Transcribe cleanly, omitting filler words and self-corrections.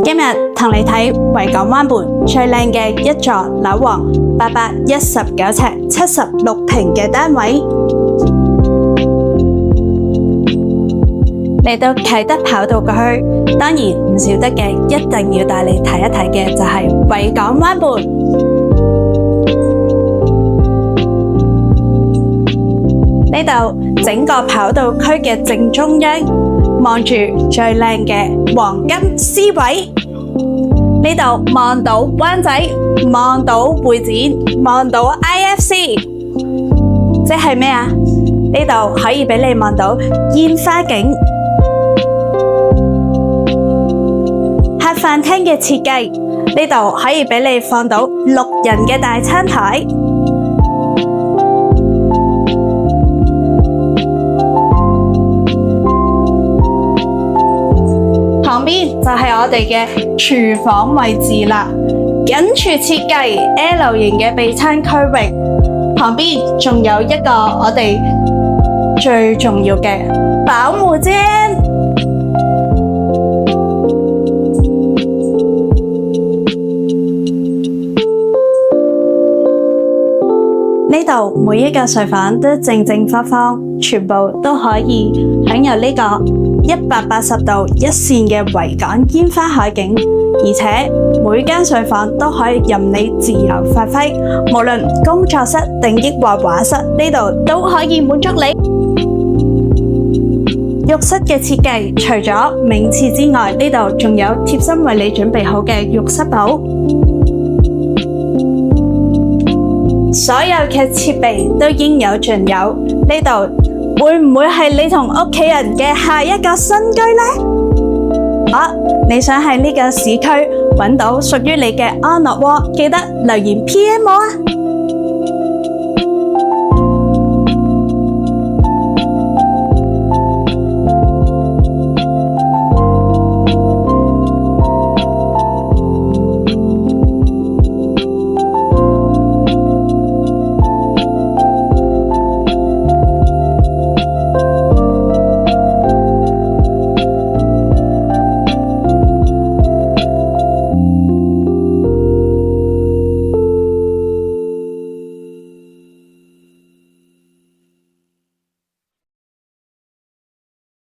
今日同你睇維港灣畔最靚嘅一座樓王819尺76平嘅單位。嚟到啟德跑道區，當然唔少得嘅，一定要帶你睇一睇嘅就係維港灣畔。呢度整個跑道區嘅正中央，望住最靚嘅黃金 C 位。呢度望到灣仔，望到會展，望到 IFC， 即係咩啊？呢度可以俾你望到煙花景。客飯廳嘅設計，呢度可以俾你放到6人嘅大餐台。旁邊就係我哋嘅廚房位置啦，緊廚設計 L 型嘅備餐區域，旁邊仲有一個我哋最重要嘅保姆間。呢度每一個睡房都正正方方，全部都可以享有呢個180度一線嘅維港煙花海景，而且每間睡房都可以任你自由發揮，無論工作室定抑或畫室，呢度都可以滿足你。浴室嘅設計，除咗名廁之外，呢度仲有貼心為你準備好嘅浴室寶。所有嘅設備都應有盡有，呢度會唔會係你同屋企人嘅下一個新居呢？你想喺呢個市區揾到屬於你嘅安樂窩，記得留言 PM 我啊！